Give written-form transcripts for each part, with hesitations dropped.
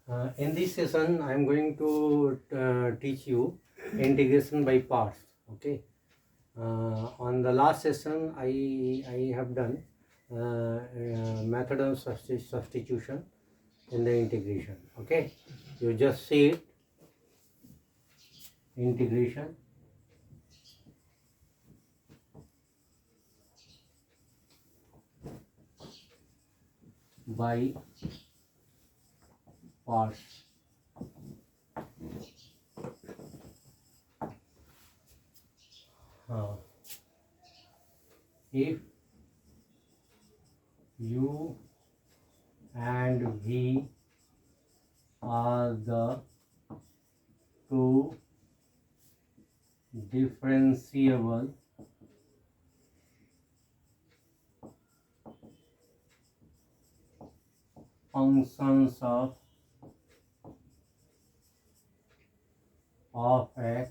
In this session, I am going to teach you integration by parts. Okay. On the last session, I have done method of substitution in the integration. Okay. You just see it. Integration by parts. If u and v are the two differentiable functions of x,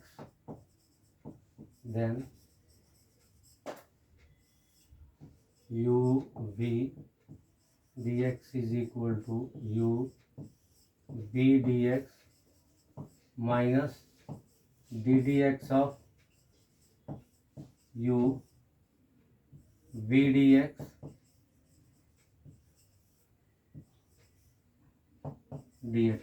then u v dx is equal to u v dx minus d dx of u v dx dx.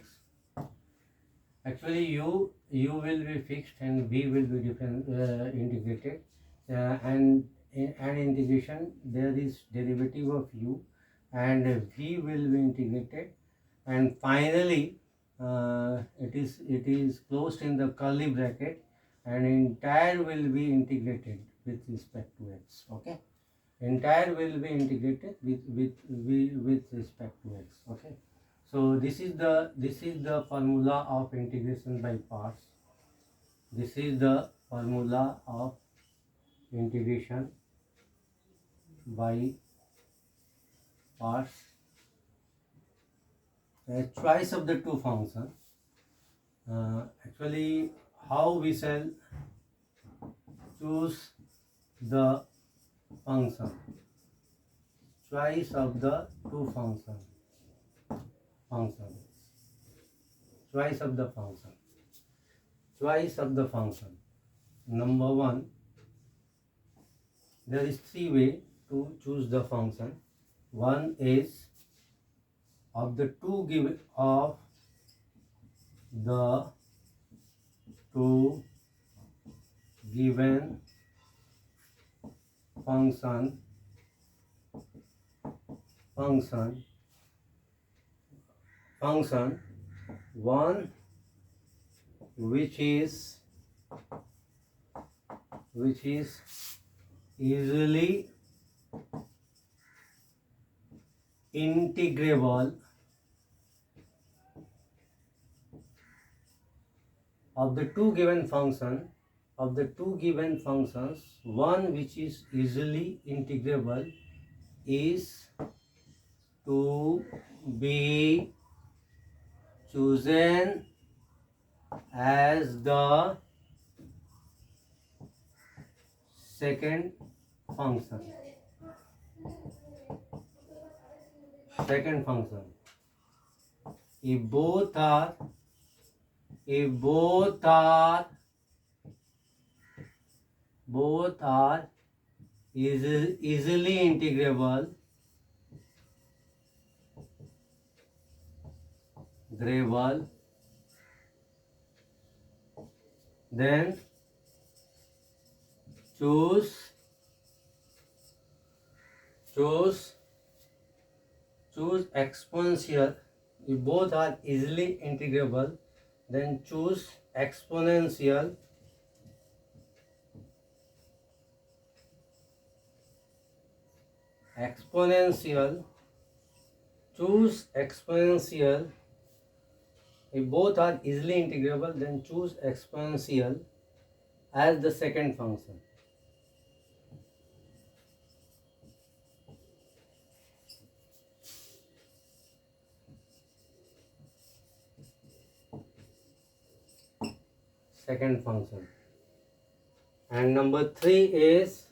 Actually, u will be fixed and v will be different, integrated, and an integration there is derivative of u and v will be integrated, and finally it is closed in the curly bracket, and entire will be integrated with respect to x. Okay, entire will be integrated with respect to x. Okay, so this is the formula of integration by parts. This is the formula of integration by parts. Choice of the two functions. Actually, how we shall choose the function? Choice of the two functions. Choice of the function. Choice of the function. Number one, there is three ways to choose the function. One is of the two given function one which is easily integrable of the two given functions, one which is easily integrable is to be chosen as the second function. If both are easily integrable, then choose exponential. If both are easily integrable, then choose exponential choose exponential. If both are easily integrable, then choose exponential as the second function. And number three is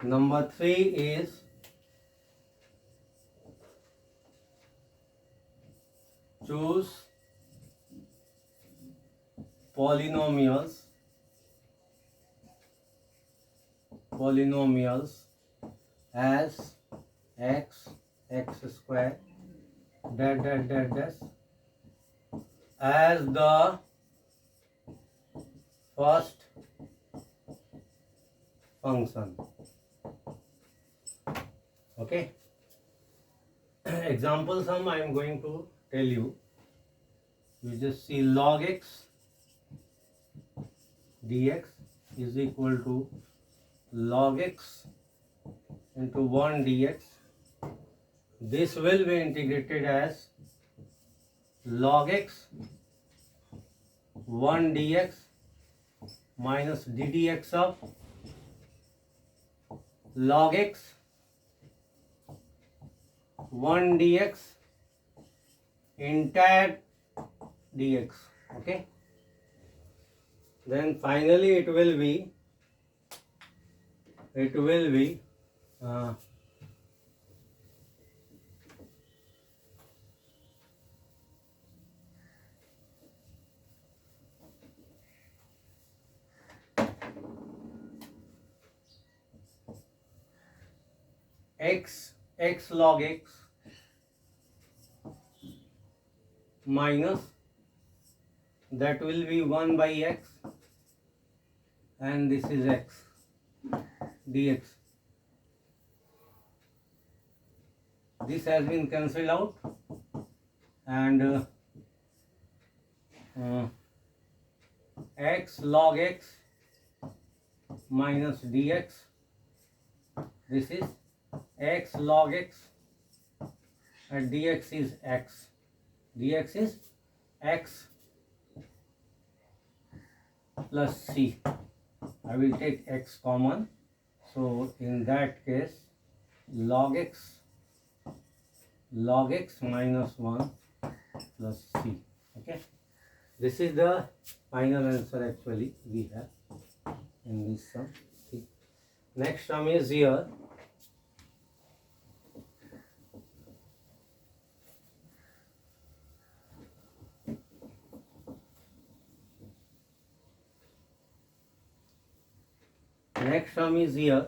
Number 3 is choose polynomials as x, x square, dash dash dash dash as the first function. Okay. Example sum I am going to tell you. You just see log x dx is equal to log x into 1 dx. This will be integrated as log x 1 dx minus ddx of log x 1 dx entire dx. Okay. Then finally it will be uh, x log x minus, that will be 1 by x, and this is x dx. This has been cancelled out, and x log x minus dx, this is x log x, and dx is x. Dx is x plus c. I will take x common, so in that case log x minus 1 plus c. Okay, this is the final answer actually we have in this sum. Okay. Next sum is here. Next sum is here.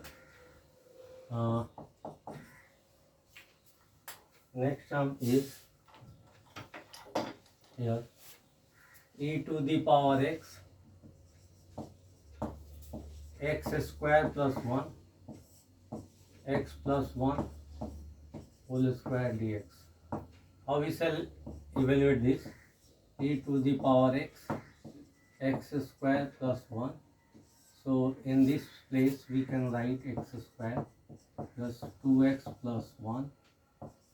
Next sum is here. E to the power x, x square plus 1, x plus 1 whole square dx. How we shall evaluate this? E to the power x, x square plus 1. So in this place we can write x square plus 2x plus 1,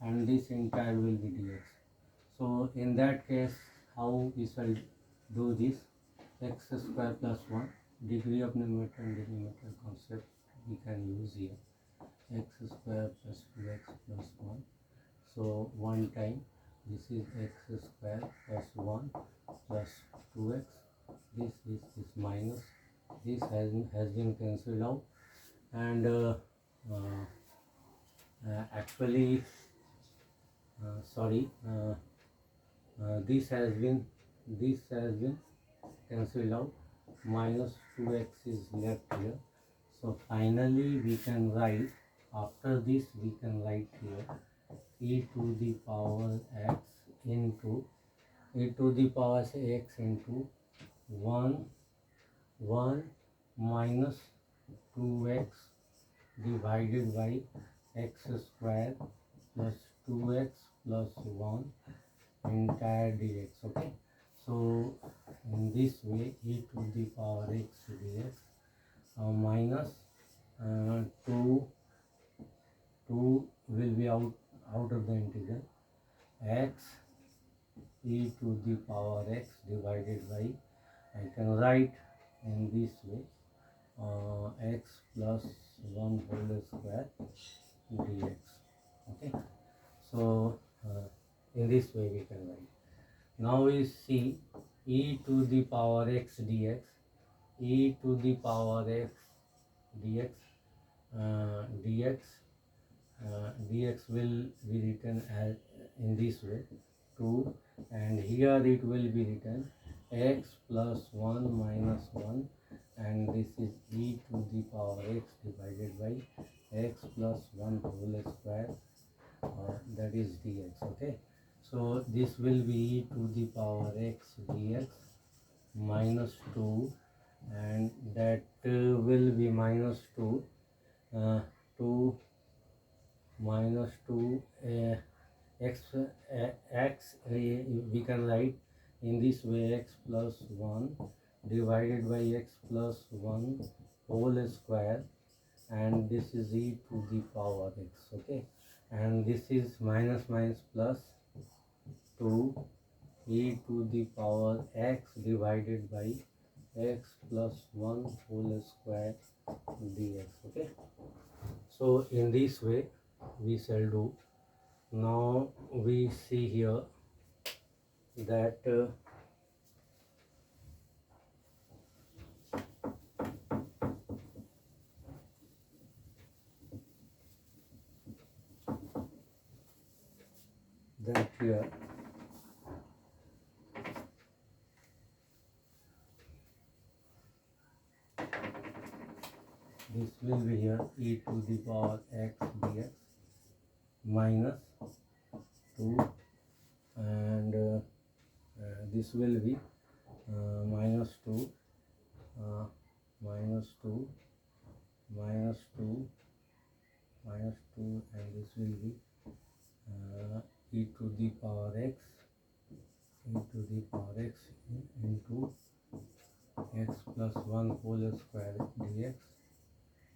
and this entire will be dx. So in that case, how we shall do this? X square plus 1, degree of numerator and denominator concept we can use here. X square plus 2x plus 1. So one time this is x square plus 1 plus 2x. This is minus. This has been cancelled out, and actually this has been cancelled out. Minus 2x is left here. So finally we can write, after this we can write here e to the power x into e to the power x into 1 minus 2x divided by x square plus 2x plus 1 entire dx. Okay, so in this way e to the power x dx minus 2 will be out of the integral, x e to the power x divided by, I can write in this way, x plus 1 whole square dx. Okay, so in this way we can write. Now we see e to the power x dx, e to the power x dx dx will be written as in this way 2, and here it will be written x plus 1 minus 1, and this is e to the power x divided by x plus 1 whole square, that is dx. Okay, so this will be e to the power x dx minus 2, and that will be minus 2, 2 minus 2, x we can write in this way x plus 1 divided by x plus 1 whole square, and this is e to the power x. Okay, and this is minus minus plus 2 e to the power x divided by x plus 1 whole square dx. Okay, so in this way we shall do. Now we see here that here this will be here e to the power x dx minus 2, and this will be minus 2, minus 2, minus 2, minus 2, and this will be e to the power x, e to the power x into x plus 1 whole square dx,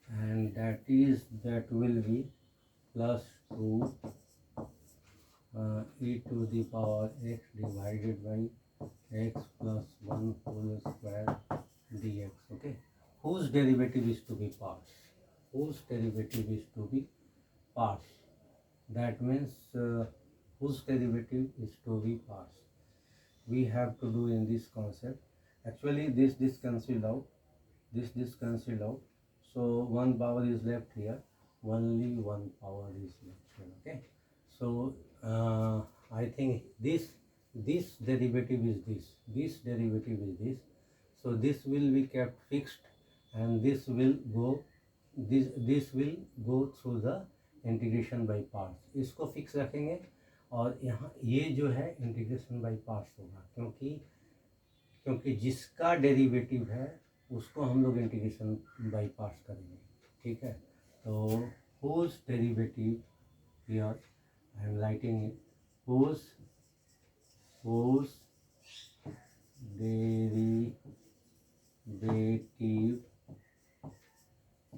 and that will be plus 2 e to the power x divided by x plus 1 whole square dx. Okay, whose derivative is to be parts? Whose derivative is to be parts? That means whose derivative is to be parts? We have to do in this concept. Actually, this cancelled out, this cancelled out. So one power is left here. Only one power is left here. Okay. So I think this derivative is this derivative is this. So this will be kept fixed, and this will go through the integration by parts. इसको fix रखेंगे, और यहाँ ये जो है integration by parts होगा, क्योंकि जिसका डेरिवेटिव है उसको हम लोग इंटीग्रेशन बाई पार्ट्स करेंगे. ठीक है, तो whose derivative here I am writing it, whose derivative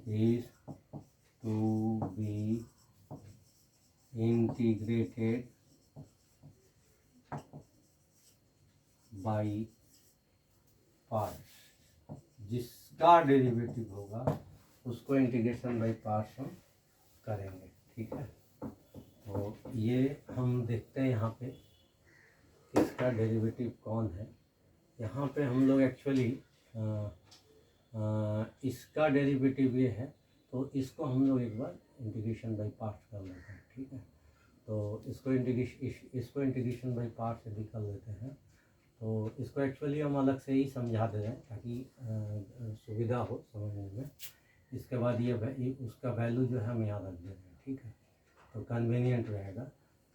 is to be integrated by parts. जिसका डेरिवेटिव होगा उसको इंटीग्रेशन बाय पार्ट्स हम करेंगे. ठीक है, तो ये हम देखते हैं यहाँ पे इसका डेरिवेटिव कौन है. यहाँ पे हम लोग एक्चुअली इसका डेरिवेटिव ये है, तो इसको हम लोग एक बार इंटीग्रेशन बाय पार्ट्स कर लेते हैं. ठीक है, तो इसको इंटीग्रेशन बाय पार्ट्स से भी कर लेते हैं. तो इसको एक्चुअली हम अलग से ही समझा दे रहे हैं ताकि सुविधा हो समझने में. इसके बाद ये उसका वैल्यू जो है हम यहाँ रख दे रहे हैं. ठीक है, तो कन्वीनियंट रहेगा.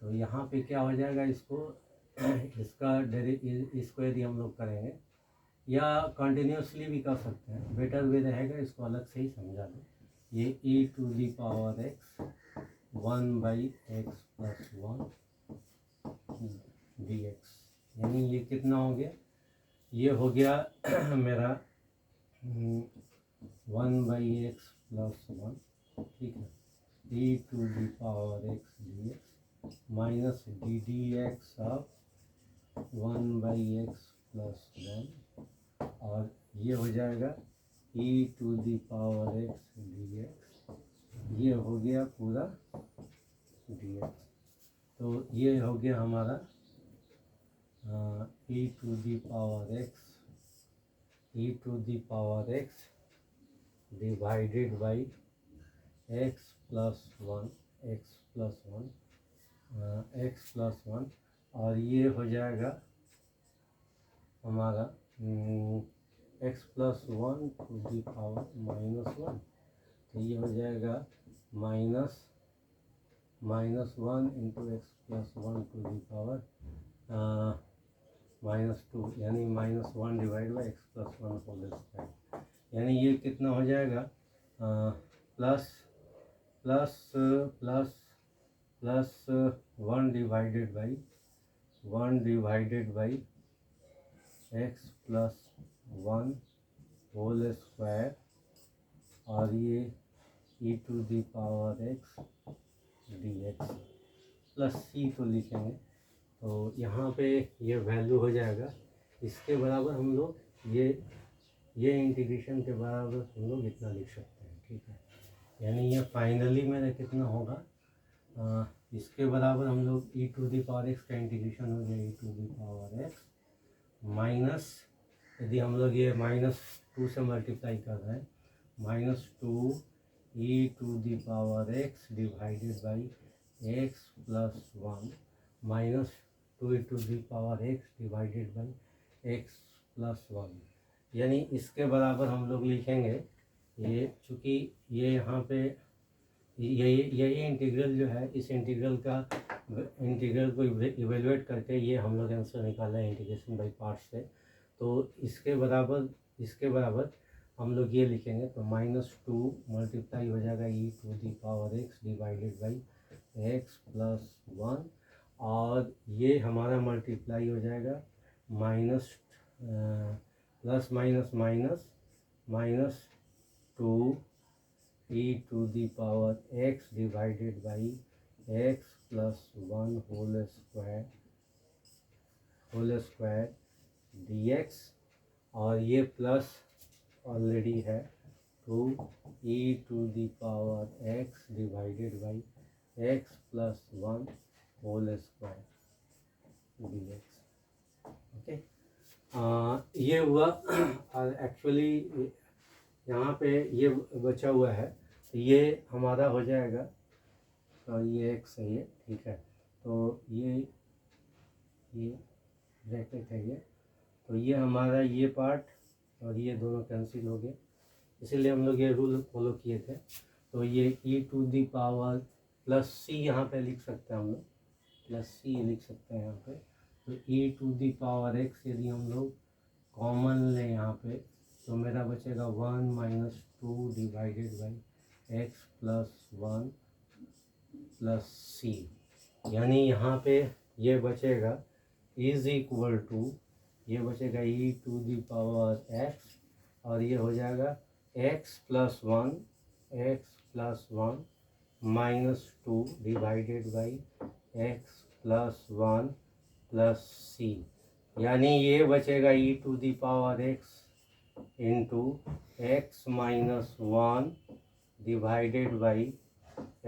तो यहाँ पे क्या हो जाएगा, इसको यदि हम लोग करेंगे या कंटिन्यूसली भी कर सकते हैं, बेटर वे रहेगा इसको अलग से ही समझा दें. ये e to the power x 1 by x plus 1 dx, यानी ये कितना हो गया, ये हो गया मेरा 1 बाई एक्स प्लस 1. ठीक है, e to the power x dx minus d x of 1 by x plus 1, और ये हो जाएगा e to the power x dx, ये हो गया पूरा dx. तो ये हो गया हमारा e to the power x divided by x plus one, x plus one, x plus one, और ये हो जाएगा हमारा x plus one to the power minus one, तो ये हो जाएगा minus one into x plus one to the power minus two, यानी minus one divide by x plus one whole square, यानी ये कितना हो जाएगा plus plus plus plus one divided by x plus one whole square, और ये e to the power x d x plus c तो लिखेंगे, तो यहाँ पे ये वैल्यू हो जाएगा, इसके बराबर हम लोग ये इंटीग्रेशन के बराबर हम लोग इतना लिख सकते हैं, ठीक है। यानी ये फाइनली मेरा कितना होगा, इसके बराबर हम लोग e to the power x का इंटीग्रेशन हो गया e to the power x minus, यदि हम लोग ये माइनस टू से मल्टीप्लाई कर रहे हैं, minus two e to the power x divided by x plus one minus two e to the power x divided by x plus one, यानी इसके बराबर हम लोग लिखेंगे ये, चूँकि ये यहाँ पे ये इंटीग्रल जो है, इस इंटीग्रल को इवेलुएट करके ये हम लोग आंसर निकाला है इंटीग्रेशन बाई पार्ट्स से, तो इसके बराबर हम लोग ये लिखेंगे, तो माइनस टू मल्टीप्लाई हो जाएगा e to the power x divided by x plus one, और ये हमारा मल्टीप्लाई हो जाएगा minus plus minus minus minus two e to the power x divided by x plus one whole square d x, और ये plus already है two e to the power x divided by x plus one whole square d x, okay. ये हुआ, actually यहाँ पे ये बचा हुआ है, तो ये हमारा हो जाएगा, तो ये एक सही है, ठीक है, तो ये ब्रैकेट है ये, तो ये हमारा ये पार्ट और ये दोनों कैंसिल हो गए, इसीलिए हम लोग ये रूल फॉलो किए थे, तो ये e to the power plus सी यहाँ पे लिख सकते हैं हम लोग, प्लस सी लिख सकते हैं यहाँ पे, तो ई टू दी पावर एक्स यदि हम लोग कॉमन लें यहाँ पे, तो मेरा बचेगा one minus two divided by x plus one plus c, यानी यहाँ पे ये बचेगा इज इक्वल टू, ये बचेगा e to the power x, और ये हो जाएगा x plus one minus two divided by x plus one plus c, यानी ये बचेगा e to the power x into x minus one divided by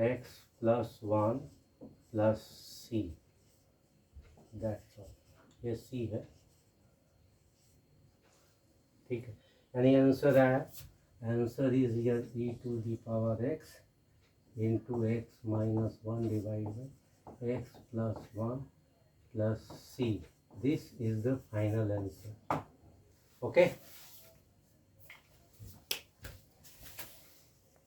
x plus one plus c, that's all, ये c है, ठीक है। यानी answer आया, answer is here e to the power x into x minus one divide by x plus one plus c, this is the final answer, okay.